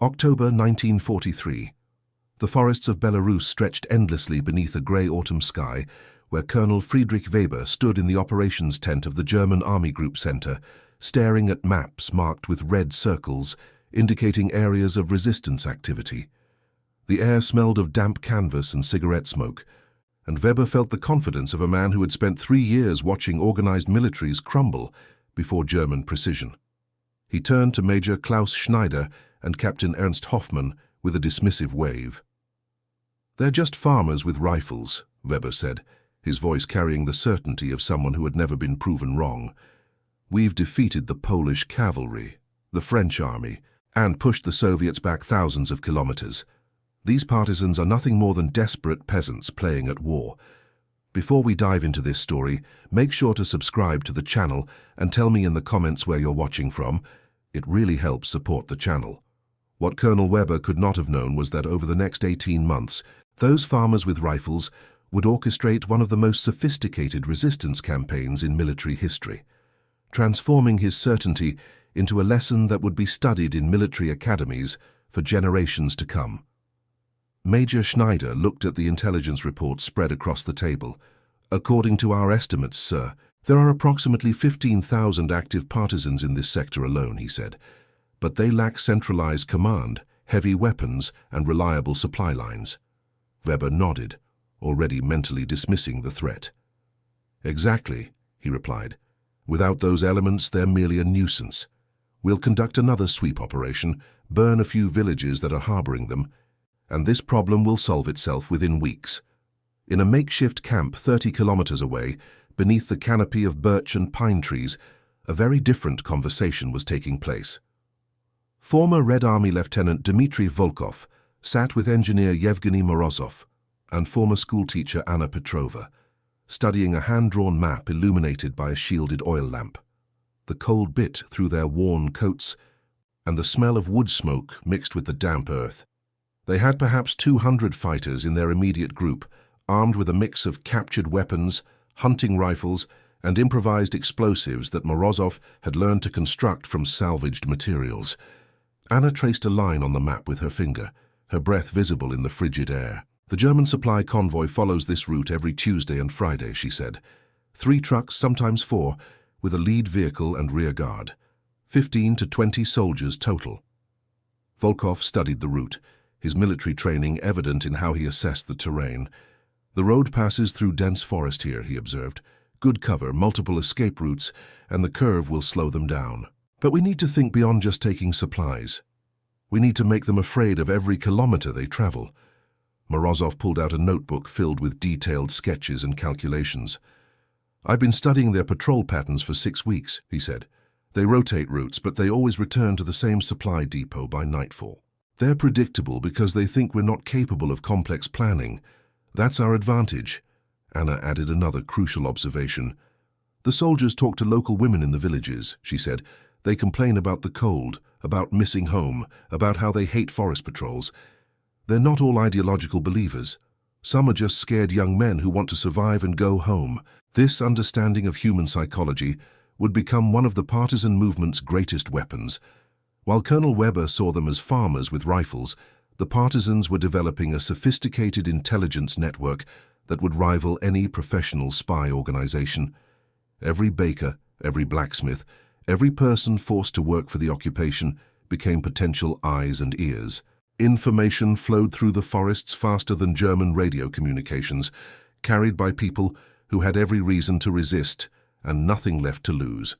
October 1943. The forests of Belarus stretched endlessly beneath a grey autumn sky, where Colonel Friedrich Weber stood in the operations tent of the German Army Group Center, staring at maps marked with red circles, indicating areas of resistance activity. The air smelled of damp canvas and cigarette smoke, and Weber felt the confidence of a man who had spent 3 years watching organized militaries crumble before German precision. He turned to Major Klaus Schneider and Captain Ernst Hoffmann with a dismissive wave. "They're just farmers with rifles," Weber said, his voice carrying the certainty of someone who had never been proven wrong. "We've defeated the Polish cavalry, the French army, and pushed the Soviets back thousands of kilometers. These partisans are nothing more than desperate peasants playing at war. Before we dive into this story, make sure to subscribe to the channel and tell me in the comments where you're watching from. It really helps support the channel." What Colonel Weber could not have known was that over the next 18 months, those farmers with rifles would orchestrate one of the most sophisticated resistance campaigns in military history, transforming his certainty into a lesson that would be studied in military academies for generations to come. Major Schneider looked at the intelligence report spread across the table. "According to our estimates, sir, there are approximately 15,000 active partisans in this sector alone," he said. "But they lack centralized command, heavy weapons, and reliable supply lines." Weber nodded, already mentally dismissing the threat. "Exactly," he replied. "Without those elements, they're merely a nuisance. We'll conduct another sweep operation, burn a few villages that are harboring them, and this problem will solve itself within weeks." In a makeshift camp 30 kilometers away, beneath the canopy of birch and pine trees, a very different conversation was taking place. Former Red Army Lieutenant Dmitry Volkov sat with engineer Yevgeny Morozov and former schoolteacher Anna Petrova, studying a hand-drawn map illuminated by a shielded oil lamp. The cold bit through their worn coats, and the smell of wood smoke mixed with the damp earth. They had perhaps 200 fighters in their immediate group, armed with a mix of captured weapons, hunting rifles, and improvised explosives that Morozov had learned to construct from salvaged materials. Anna traced a line on the map with her finger, her breath visible in the frigid air. "The German supply convoy follows this route every Tuesday and Friday," she said. 3 trucks, sometimes 4, with a lead vehicle and rear guard. 15 to 20 soldiers total. Volkov studied the route, his military training evident in how he assessed the terrain. "The road passes through dense forest here," he observed. "Good cover, multiple escape routes, and the curve will slow them down. But we need to think beyond just taking supplies. We need to make them afraid of every kilometer they travel." Morozov pulled out a notebook filled with detailed sketches and calculations. "I've been studying their patrol patterns for 6 weeks," he said. "They rotate routes, but they always return to the same supply depot by nightfall. They're predictable because they think we're not capable of complex planning. That's our advantage." Anna added another crucial observation. "The soldiers talk to local women in the villages," she said. "They complain about the cold, about missing home, about how they hate forest patrols. They're not all ideological believers. Some are just scared young men who want to survive and go home." This understanding of human psychology would become one of the partisan movement's greatest weapons. While Colonel Weber saw them as farmers with rifles, the partisans were developing a sophisticated intelligence network that would rival any professional spy organization. Every baker, every blacksmith, every person forced to work for the occupation became potential eyes and ears. Information flowed through the forests faster than German radio communications, carried by people who had every reason to resist and nothing left to lose.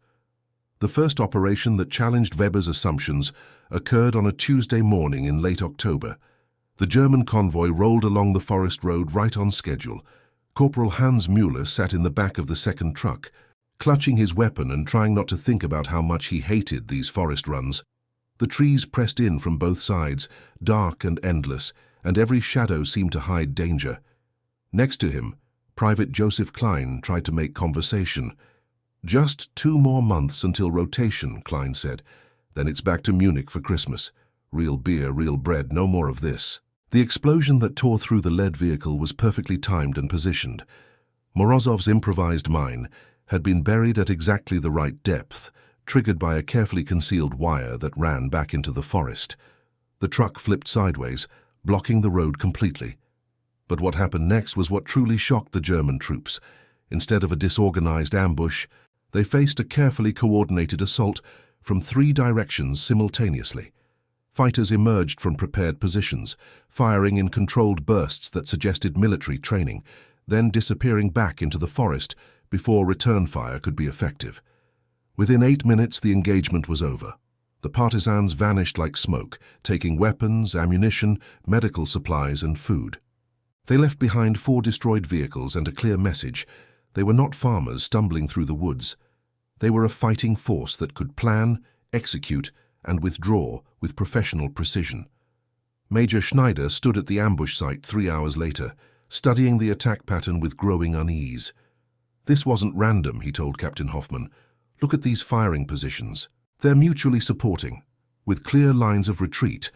The first operation that challenged Weber's assumptions occurred on a Tuesday morning in late October. The German convoy rolled along the forest road right on schedule. Corporal Hans Müller sat in the back of the second truck, clutching his weapon and trying not to think about how much he hated these forest runs. The trees pressed in from both sides, dark and endless, and every shadow seemed to hide danger. Next to him, Private Joseph Klein tried to make conversation. "Just 2 more months until rotation," Klein said. "Then it's back to Munich for Christmas. Real beer, real bread, no more of this." The explosion that tore through the lead vehicle was perfectly timed and positioned. Morozov's improvised mine had been buried at exactly the right depth, triggered by a carefully concealed wire that ran back into the forest. The truck flipped sideways, blocking the road completely. But what happened next was what truly shocked the German troops. Instead of a disorganized ambush, they faced a carefully coordinated assault from 3 directions simultaneously. Fighters emerged from prepared positions, firing in controlled bursts that suggested military training, then disappearing back into the forest before return fire could be effective. Within 8 minutes, the engagement was over. The partisans vanished like smoke, taking weapons, ammunition, medical supplies, and food. They left behind 4 destroyed vehicles and a clear message. They were not farmers stumbling through the woods. They were a fighting force that could plan, execute, and withdraw with professional precision. Major Schneider stood at the ambush site 3 hours later, studying the attack pattern with growing unease. "This wasn't random," he told Captain Hoffmann. "Look at these firing positions. They're mutually supporting, with clear lines of retreat.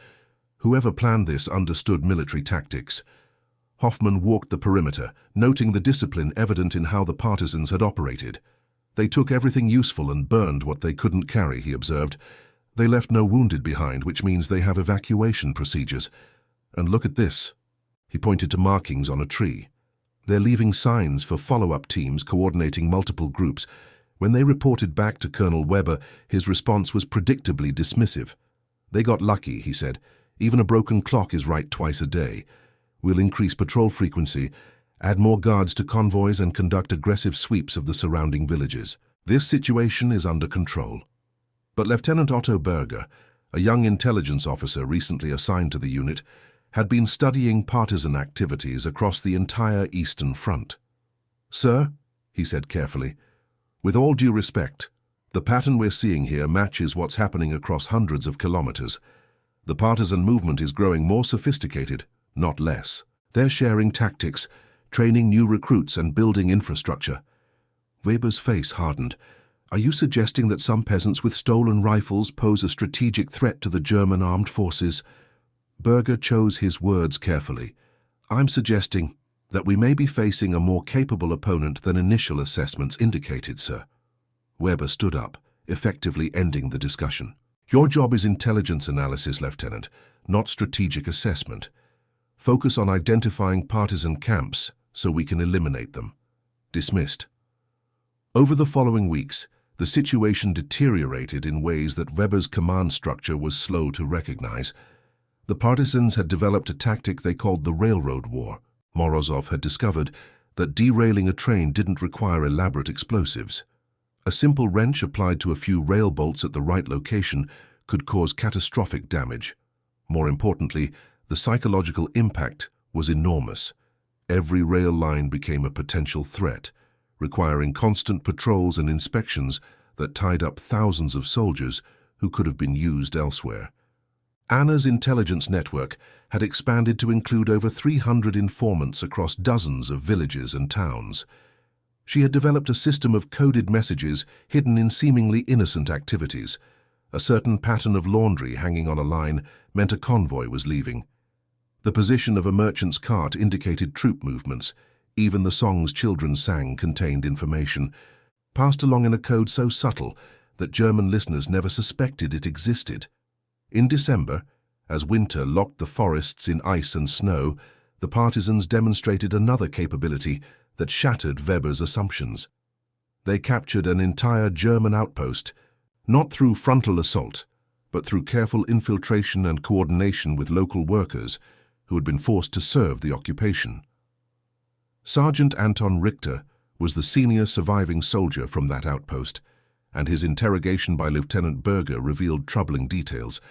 Whoever planned this understood military tactics." Hoffmann walked the perimeter, noting the discipline evident in how the partisans had operated. "They took everything useful and burned what they couldn't carry," he observed. "They left no wounded behind, which means they have evacuation procedures. And look at this." He pointed to markings on a tree. "They're leaving signs for follow-up teams coordinating multiple groups." When they reported back to Colonel Weber, his response was predictably dismissive. "They got lucky," he said. "Even a broken clock is right twice a day. We'll increase patrol frequency, add more guards to convoys, and conduct aggressive sweeps of the surrounding villages. This situation is under control." But Lieutenant Otto Berger, a young intelligence officer recently assigned to the unit, had been studying partisan activities across the entire Eastern Front. "Sir," he said carefully, "with all due respect, the pattern we're seeing here matches what's happening across hundreds of kilometers. The partisan movement is growing more sophisticated, not less. They're sharing tactics, training new recruits, and building infrastructure." Weber's face hardened. "Are you suggesting that some peasants with stolen rifles pose a strategic threat to the German armed forces?" Berger chose his words carefully. "I'm suggesting that we may be facing a more capable opponent than initial assessments indicated, sir." Weber stood up, effectively ending the discussion. "Your job is intelligence analysis, Lieutenant, not strategic assessment. Focus on identifying partisan camps so we can eliminate them." Dismissed. Over the following weeks, the situation deteriorated in ways that Weber's command structure was slow to recognize. The partisans had developed a tactic they called the Railroad War. Morozov had discovered that derailing a train didn't require elaborate explosives. A simple wrench applied to a few rail bolts at the right location could cause catastrophic damage. More importantly, the psychological impact was enormous. Every rail line became a potential threat, requiring constant patrols and inspections that tied up thousands of soldiers who could have been used elsewhere. Anna's intelligence network had expanded to include over 300 informants across dozens of villages and towns. She had developed a system of coded messages hidden in seemingly innocent activities. A certain pattern of laundry hanging on a line meant a convoy was leaving. The position of a merchant's cart indicated troop movements. Even the songs children sang contained information, passed along in a code so subtle that German listeners never suspected it existed. In December, as winter locked the forests in ice and snow, the partisans demonstrated another capability that shattered Weber's assumptions. They captured an entire German outpost, not through frontal assault, but through careful infiltration and coordination with local workers who had been forced to serve the occupation. Sergeant Anton Richter was the senior surviving soldier from that outpost, and his interrogation by Lieutenant Berger revealed troubling details.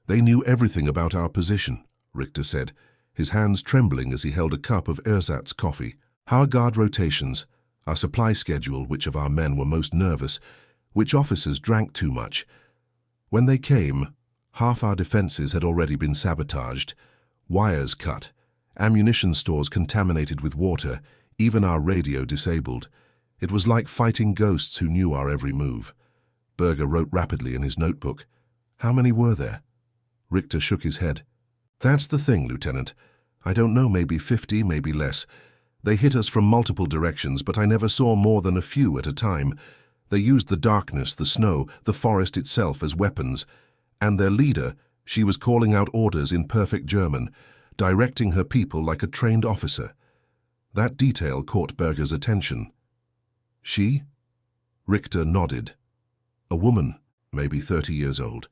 "They knew everything about our position," Richter said, his hands trembling as he held a cup of ersatz coffee. "Our guard rotations, our supply schedule, which of our men were most nervous, which officers drank too much. When they came, half our defenses had already been sabotaged, wires cut, ammunition stores contaminated with water, even our radio disabled. It was like fighting ghosts who knew our every move." Berger wrote rapidly in his notebook. "How many were there?" Richter shook his head. "That's the thing, Lieutenant. I don't know, maybe 50, maybe less. They hit us from multiple directions, but I never saw more than a few at a time. They used the darkness, the snow, the forest itself as weapons, and their leader, She was calling out orders in perfect German, directing her people like a trained officer. That detail caught Berger's attention. She? Richter nodded. A woman, maybe 30 years old.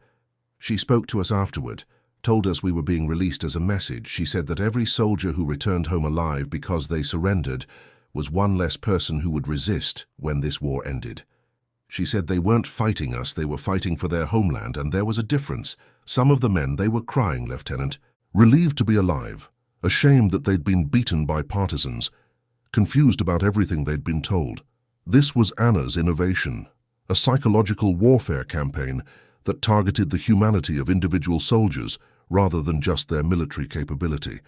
She spoke to us afterward, told us we were being released as a message. She said that every soldier who returned home alive because they surrendered was one less person who would resist when this war ended. She said they weren't fighting us, they were fighting for their homeland, and there was a difference. Some of the men, they were crying, Lieutenant, relieved to be alive, ashamed that they'd been beaten by partisans, confused about everything they'd been told. This was Anna's innovation, a psychological warfare campaign that targeted the humanity of individual soldiers rather than just their military capability.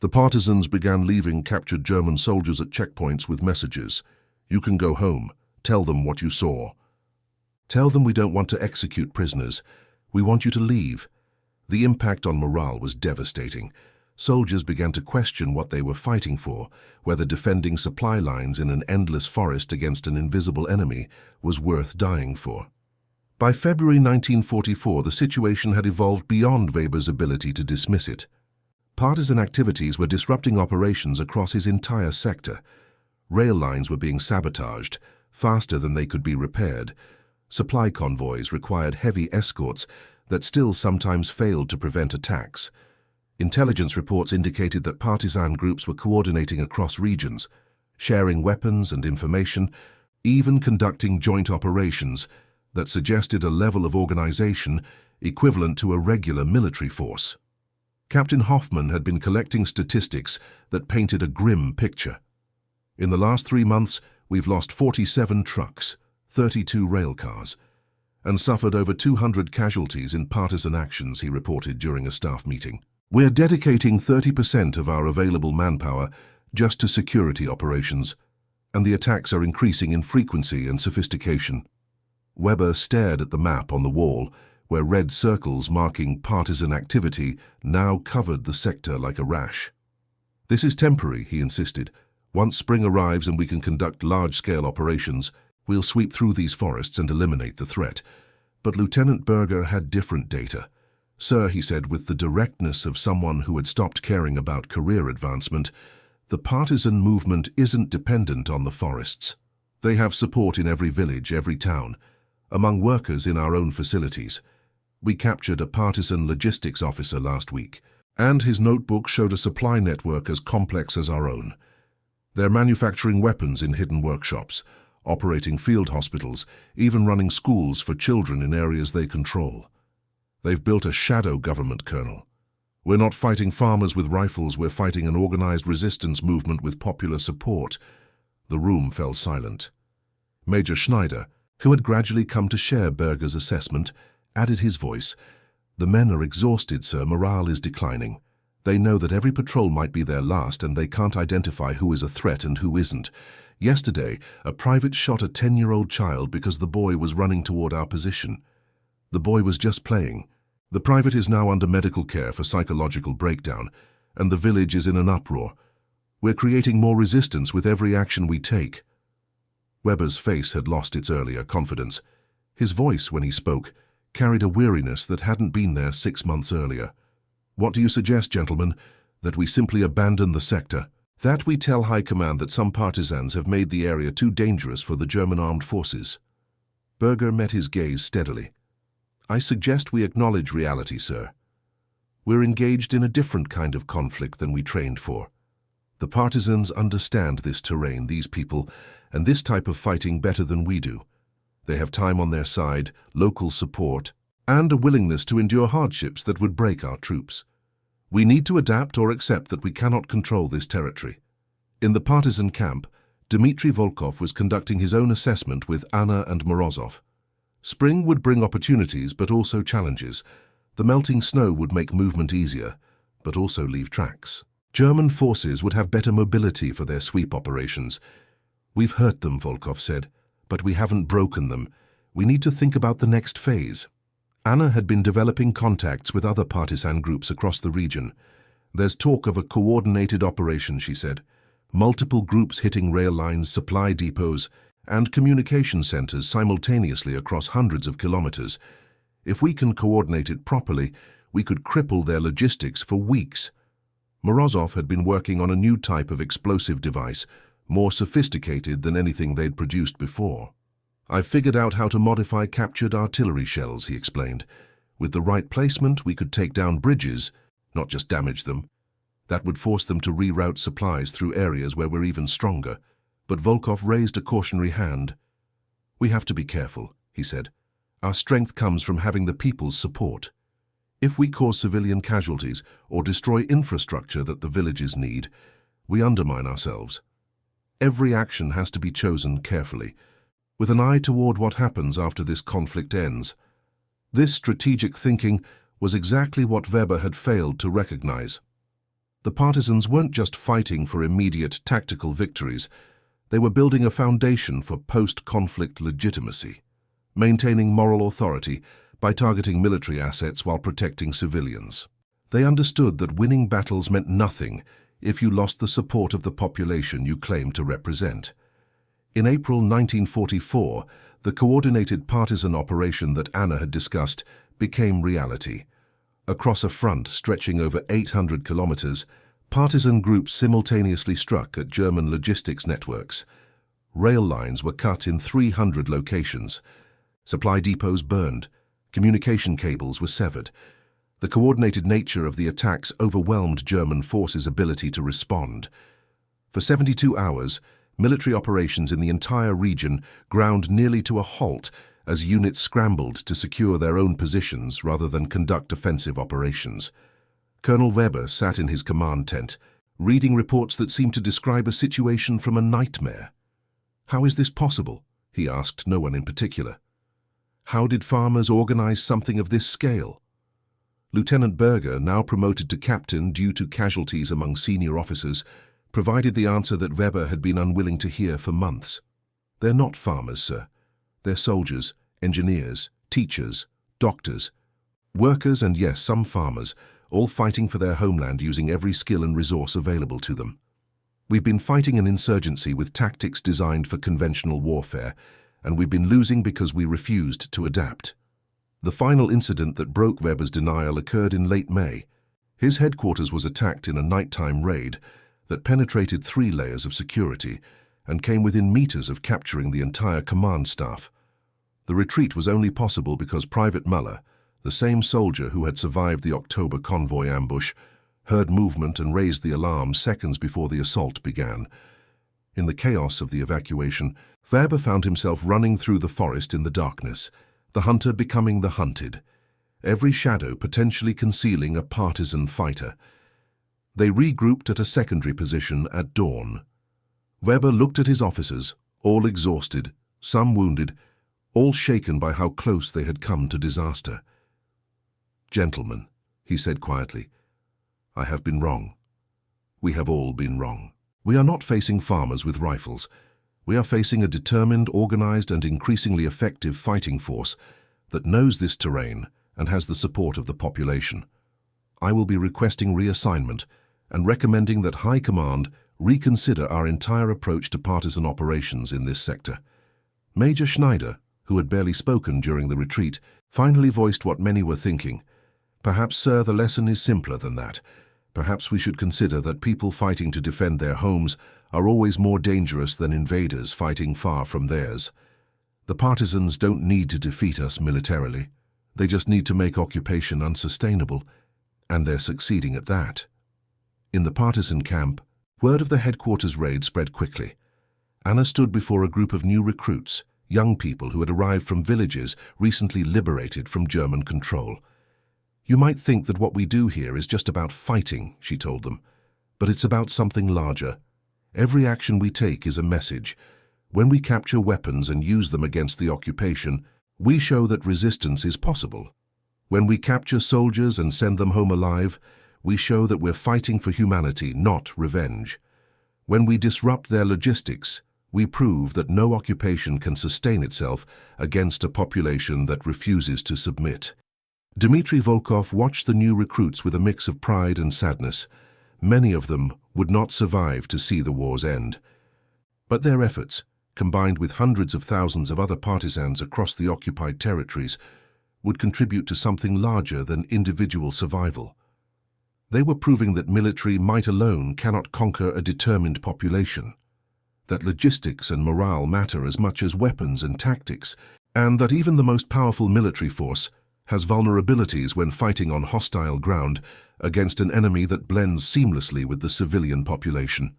The partisans began leaving captured German soldiers at checkpoints with messages. You can go home. Tell them what you saw. Tell them we don't want to execute prisoners. We want you to leave. The impact on morale was devastating. Soldiers began to question what they were fighting for, whether defending supply lines in an endless forest against an invisible enemy was worth dying for. By February 1944, the situation had evolved beyond Weber's ability to dismiss it. Partisan activities were disrupting operations across his entire sector. Rail lines were being sabotaged faster than they could be repaired. Supply convoys required heavy escorts that still sometimes failed to prevent attacks. Intelligence reports indicated that partisan groups were coordinating across regions, sharing weapons and information, even conducting joint operations that suggested a level of organization equivalent to a regular military force. Captain Hoffman had been collecting statistics that painted a grim picture. In the last 3 months, we've lost 47 trucks, 32 rail cars, and suffered over 200 casualties in partisan actions, he reported during a staff meeting. We're dedicating 30% of our available manpower just to security operations, and the attacks are increasing in frequency and sophistication. Weber stared at the map on the wall, where red circles marking partisan activity now covered the sector like a rash. This is temporary, he insisted. Once spring arrives and we can conduct large-scale operations, we'll sweep through these forests and eliminate the threat. But Lieutenant Berger had different data. Sir, he said with the directness of someone who had stopped caring about career advancement, the partisan movement isn't dependent on the forests. They have support in every village, every town, among workers in our own facilities. We captured a partisan logistics officer last week, and his notebook showed a supply network as complex as our own. They're manufacturing weapons in hidden workshops, operating field hospitals, even running schools for children in areas they control. They've built a shadow government, Colonel. We're not fighting farmers with rifles, we're fighting an organized resistance movement with popular support. The room fell silent. Major Schneider, who had gradually come to share Berger's assessment, added his voice. The men are exhausted, sir. Morale is declining. They know that every patrol might be their last, and they can't identify who is a threat and who isn't. Yesterday, a private shot a 10-year-old child because the boy was running toward our position. The boy was just playing. The private is now under medical care for psychological breakdown, and the village is in an uproar. We're creating more resistance with every action we take. Weber's face had lost its earlier confidence. His voice, when he spoke, carried a weariness that hadn't been there 6 months earlier. What do you suggest, gentlemen? That we simply abandon the sector? That we tell High Command that some partisans have made the area too dangerous for the German armed forces? Berger met his gaze steadily. I suggest we acknowledge reality, sir. We're engaged in a different kind of conflict than we trained for. The partisans understand this terrain, these people, and this type of fighting better than we do. They have time on their side, local support, and a willingness to endure hardships that would break our troops. We need to adapt or accept that we cannot control this territory. In the partisan camp, Dmitry Volkov was conducting his own assessment with Anna and Morozov. Spring would bring opportunities but also challenges. The melting snow would make movement easier, but also leave tracks. German forces would have better mobility for their sweep operations. We've hurt them, Volkov said, but we haven't broken them. We need to think about the next phase. Anna had been developing contacts with other partisan groups across the region. There's talk of a coordinated operation, she said. Multiple groups hitting rail lines, supply depots, and communication centers simultaneously across hundreds of kilometers. If we can coordinate it properly, we could cripple their logistics for weeks. Morozov had been working on a new type of explosive device, more sophisticated than anything they'd produced before. "I've figured out how to modify captured artillery shells," he explained. "With the right placement, we could take down bridges, not just damage them. That would force them to reroute supplies through areas where we're even stronger." But Volkov raised a cautionary hand. "We have to be careful," he said. "Our strength comes from having the people's support. If we cause civilian casualties or destroy infrastructure that the villages need, we undermine ourselves. Every action has to be chosen carefully, with an eye toward what happens after this conflict ends." This strategic thinking was exactly what Weber had failed to recognize. The partisans weren't just fighting for immediate tactical victories. They were building a foundation for post-conflict legitimacy, maintaining moral authority by targeting military assets while protecting civilians. They understood that winning battles meant nothing if you lost the support of the population you claimed to represent. In April 1944, the coordinated partisan operation that Anna had discussed became reality. Across a front stretching over 800 kilometers, partisan groups simultaneously struck at German logistics networks. Rail lines were cut in 300 locations. Supply depots burned. Communication cables were severed. The coordinated nature of the attacks overwhelmed German forces' ability to respond. For 72 hours, military operations in the entire region ground nearly to a halt as units scrambled to secure their own positions rather than conduct offensive operations. Colonel Weber sat in his command tent, reading reports that seemed to describe a situation from a nightmare. "How is this possible?" he asked no one in particular. "How did farmers organize something of this scale?" Lieutenant Berger, now promoted to captain due to casualties among senior officers, provided the answer that Weber had been unwilling to hear for months. "They're not farmers, sir. They're soldiers, engineers, teachers, doctors, workers, and yes, some farmers, all fighting for their homeland using every skill and resource available to them. We've been fighting an insurgency with tactics designed for conventional warfare, and we've been losing because we refused to adapt." The final incident that broke Weber's denial occurred in late May. His headquarters was attacked in a nighttime raid that penetrated 3 layers of security and came within meters of capturing the entire command staff. The retreat was only possible because Private Muller, the same soldier who had survived the October convoy ambush, heard movement and raised the alarm seconds before the assault began. In the chaos of the evacuation, Weber found himself running through the forest in the darkness, the hunter becoming the hunted, every shadow potentially concealing a partisan fighter. They regrouped at a secondary position at dawn. Weber looked at his officers, all exhausted, some wounded, all shaken by how close they had come to disaster. "Gentlemen," he said quietly, "I have been wrong. We have all been wrong. We are not facing farmers with rifles. We are facing a determined, organized, and increasingly effective fighting force that knows this terrain and has the support of the population. I will be requesting reassignment and recommending that High Command reconsider our entire approach to partisan operations in this sector." Major Schneider, who had barely spoken during the retreat, finally voiced what many were thinking. "Perhaps, sir, the lesson is simpler than that. Perhaps we should consider that people fighting to defend their homes are always more dangerous than invaders fighting far from theirs. The partisans don't need to defeat us militarily. They just need to make occupation unsustainable, and they're succeeding at that." In the partisan camp, word of the headquarters raid spread quickly. Anna stood before a group of new recruits, young people who had arrived from villages recently liberated from German control. "You might think that what we do here is just about fighting," she told them, "but it's about something larger. Every action we take is a message. When we capture weapons and use them against the occupation, we show that resistance is possible. When we capture soldiers and send them home alive, we show that we're fighting for humanity, not revenge. When we disrupt their logistics, we prove that no occupation can sustain itself against a population that refuses to submit." Dmitry Volkov watched the new recruits with a mix of pride and sadness. Many of them would not survive to see the war's end. But their efforts, combined with hundreds of thousands of other partisans across the occupied territories, would contribute to something larger than individual survival. They were proving that military might alone cannot conquer a determined population, that logistics and morale matter as much as weapons and tactics, and that even the most powerful military force has vulnerabilities when fighting on hostile ground against an enemy that blends seamlessly with the civilian population.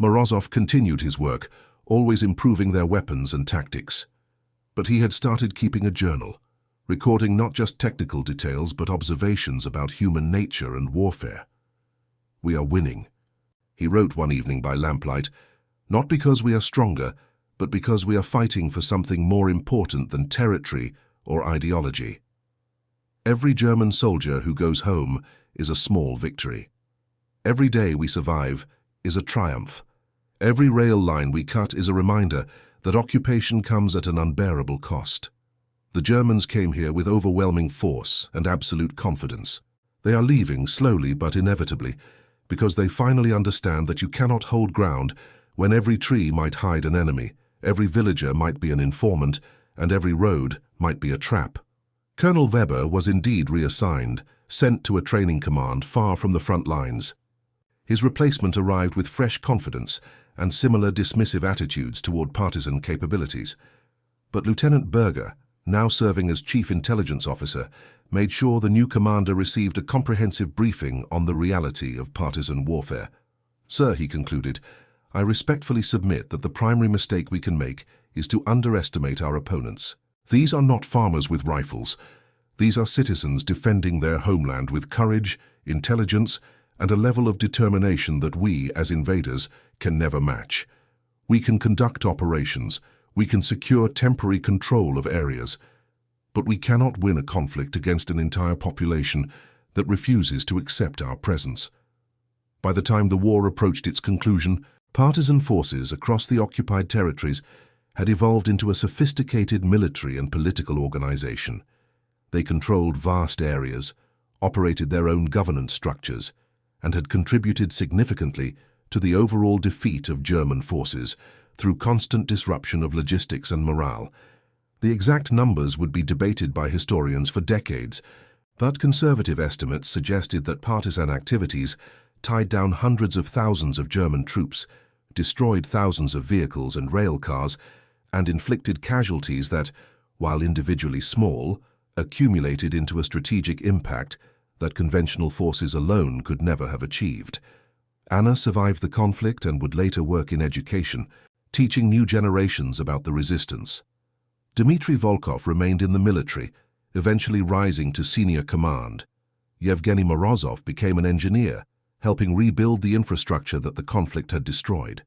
Morozov continued his work, always improving their weapons and tactics. But he had started keeping a journal, recording not just technical details but observations about human nature and warfare. "We are winning," he wrote one evening by lamplight, "not because we are stronger, but because we are fighting for something more important than territory or ideology. Every German soldier who goes home is a small victory. Every day we survive is a triumph. Every rail line we cut is a reminder that occupation comes at an unbearable cost. The Germans came here with overwhelming force and absolute confidence. They are leaving slowly but inevitably, because they finally understand that you cannot hold ground when every tree might hide an enemy, every villager might be an informant, and every road might be a trap." Colonel Weber was indeed reassigned, sent to a training command far from the front lines. His replacement arrived with fresh confidence and similar dismissive attitudes toward partisan capabilities. But Lieutenant Berger, now serving as Chief Intelligence Officer, made sure the new commander received a comprehensive briefing on the reality of partisan warfare. "Sir," he concluded, "I respectfully submit that the primary mistake we can make is to underestimate our opponents. These are not farmers with rifles. These are citizens defending their homeland with courage, intelligence, and a level of determination that we, as invaders, can never match. We can conduct operations, we can secure temporary control of areas, but we cannot win a conflict against an entire population that refuses to accept our presence." By the time the war approached its conclusion, partisan forces across the occupied territories had evolved into a sophisticated military and political organization. They controlled vast areas, operated their own governance structures, and had contributed significantly to the overall defeat of German forces through constant disruption of logistics and morale. The exact numbers would be debated by historians for decades, but conservative estimates suggested that partisan activities tied down hundreds of thousands of German troops, destroyed thousands of vehicles and rail cars, and inflicted casualties that, while individually small, accumulated into a strategic impact that conventional forces alone could never have achieved. Anna survived the conflict and would later work in education, teaching new generations about the resistance. Dmitry Volkov remained in the military, eventually rising to senior command. Yevgeny Morozov became an engineer, helping rebuild the infrastructure that the conflict had destroyed.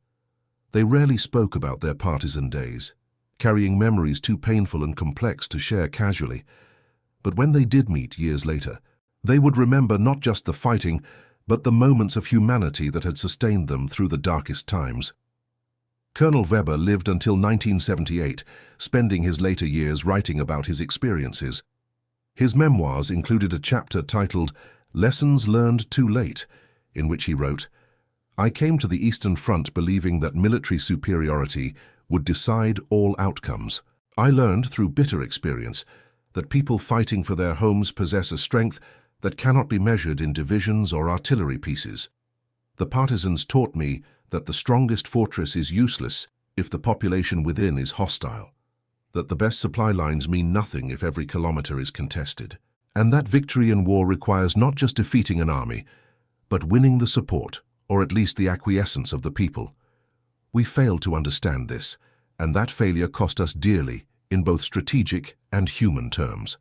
They rarely spoke about their partisan days, carrying memories too painful and complex to share casually. But when they did meet years later, they would remember not just the fighting, but the moments of humanity that had sustained them through the darkest times. Colonel Weber lived until 1978, spending his later years writing about his experiences. His memoirs included a chapter titled "Lessons Learned Too Late," in which he wrote, "I came to the Eastern Front believing that military superiority would decide all outcomes. I learned through bitter experience that people fighting for their homes possess a strength that cannot be measured in divisions or artillery pieces. The partisans taught me that the strongest fortress is useless if the population within is hostile, that the best supply lines mean nothing if every kilometer is contested, and that victory in war requires not just defeating an army, but winning the support, or at least the acquiescence of the people. We failed to understand this, and that failure cost us dearly in both strategic and human terms."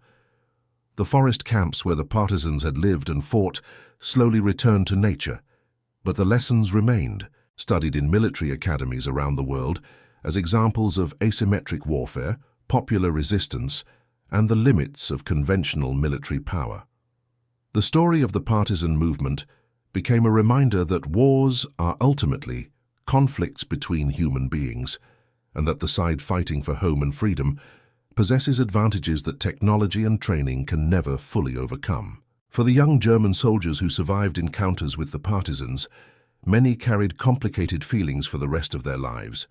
The forest camps where the partisans had lived and fought slowly returned to nature, but the lessons remained, studied in military academies around the world as examples of asymmetric warfare, popular resistance, and the limits of conventional military power. The story of the partisan movement became a reminder that wars are ultimately conflicts between human beings, and that the side fighting for home and freedom possesses advantages that technology and training can never fully overcome. For the young German soldiers who survived encounters with the partisans, many carried complicated feelings for the rest of their lives.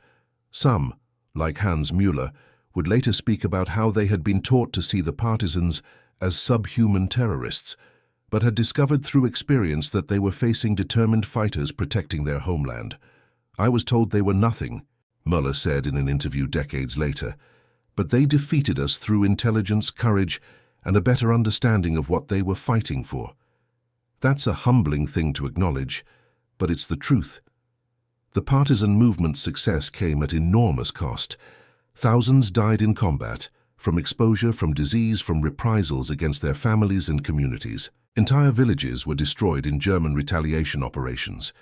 Some, like Hans Müller, would later speak about how they had been taught to see the partisans as subhuman terrorists, but had discovered through experience that they were facing determined fighters protecting their homeland. "I was told they were nothing," Muller said in an interview decades later, "but they defeated us through intelligence, courage, and a better understanding of what they were fighting for." That's a humbling thing to acknowledge, but it's the truth. The partisan movement's success came at enormous cost. Thousands died in combat, from exposure, from disease, from reprisals against their families and communities. Entire villages were destroyed in German retaliation operations.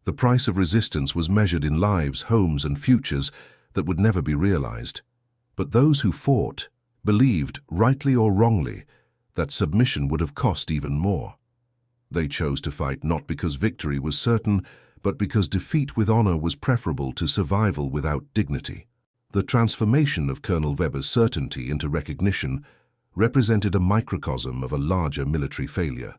The price of resistance was measured in lives, homes, and futures that would never be realized. But those who fought believed, rightly or wrongly, that submission would have cost even more. They chose to fight not because victory was certain, but because defeat with honor was preferable to survival without dignity. The transformation of Colonel Weber's certainty into recognition represented a microcosm of a larger military failure.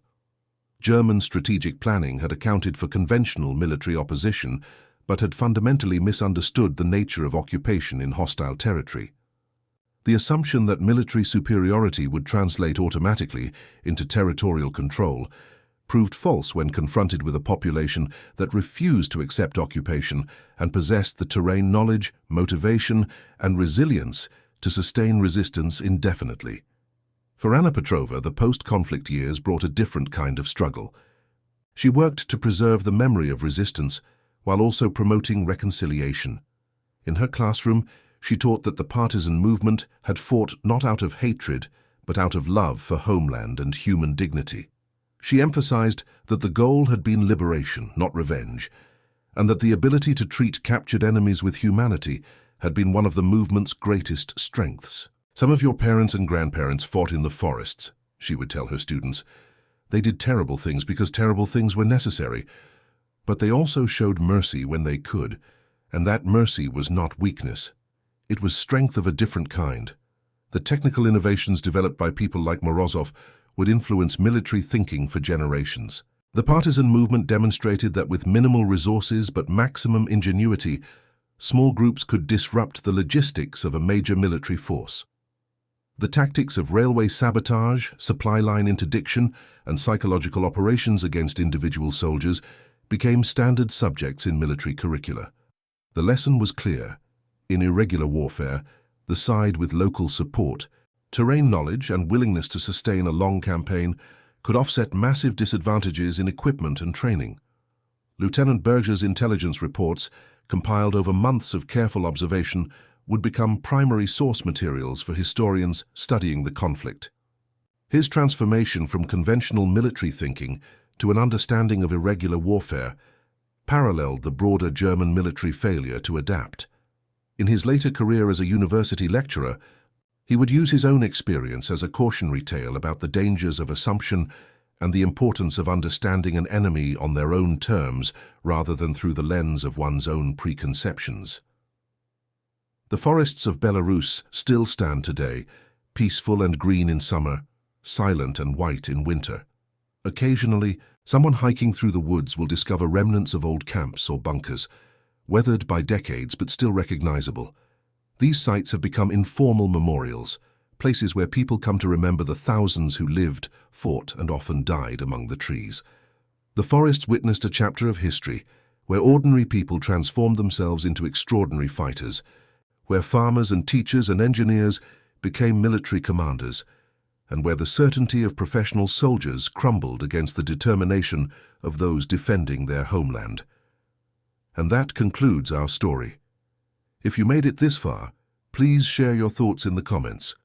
German strategic planning had accounted for conventional military opposition, but had fundamentally misunderstood the nature of occupation in hostile territory. The assumption that military superiority would translate automatically into territorial control proved false when confronted with a population that refused to accept occupation and possessed the terrain knowledge, motivation, and resilience to sustain resistance indefinitely. For Anna Petrova, the post-conflict years brought a different kind of struggle. She worked to preserve the memory of resistance while also promoting reconciliation. In her classroom, she taught that the partisan movement had fought not out of hatred, but out of love for homeland and human dignity. She emphasized that the goal had been liberation, not revenge, and that the ability to treat captured enemies with humanity had been one of the movement's greatest strengths. "Some of your parents and grandparents fought in the forests," she would tell her students. "They did terrible things because terrible things were necessary, but they also showed mercy when they could, and that mercy was not weakness. It was strength of a different kind. The technical innovations developed by people like Morozov would influence military thinking for generations." The partisan movement demonstrated that with minimal resources but maximum ingenuity, small groups could disrupt the logistics of a major military force. The tactics of railway sabotage, supply line interdiction, and psychological operations against individual soldiers became standard subjects in military curricula. The lesson was clear. In irregular warfare, the side with local support, terrain knowledge, and willingness to sustain a long campaign could offset massive disadvantages in equipment and training. Lieutenant Berger's intelligence reports, compiled over months of careful observation, would become primary source materials for historians studying the conflict. His transformation from conventional military thinking to an understanding of irregular warfare paralleled the broader German military failure to adapt. In his later career as a university lecturer, he would use his own experience as a cautionary tale about the dangers of assumption and the importance of understanding an enemy on their own terms rather than through the lens of one's own preconceptions. The forests of Belarus still stand today, peaceful and green in summer, silent and white in winter. Occasionally, someone hiking through the woods will discover remnants of old camps or bunkers, weathered by decades but still recognizable. These sites have become informal memorials, places where people come to remember the thousands who lived, fought, and often died among the trees. The forests witnessed a chapter of history where ordinary people transformed themselves into extraordinary fighters, where farmers and teachers and engineers became military commanders, and where the certainty of professional soldiers crumbled against the determination of those defending their homeland. And that concludes our story. If you made it this far, please share your thoughts in the comments.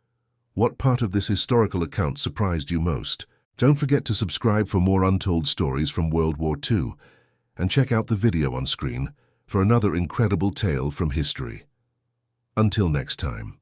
What part of this historical account surprised you most? Don't forget to subscribe for more untold stories from World War II, and check out the video on screen for another incredible tale from history. Until next time.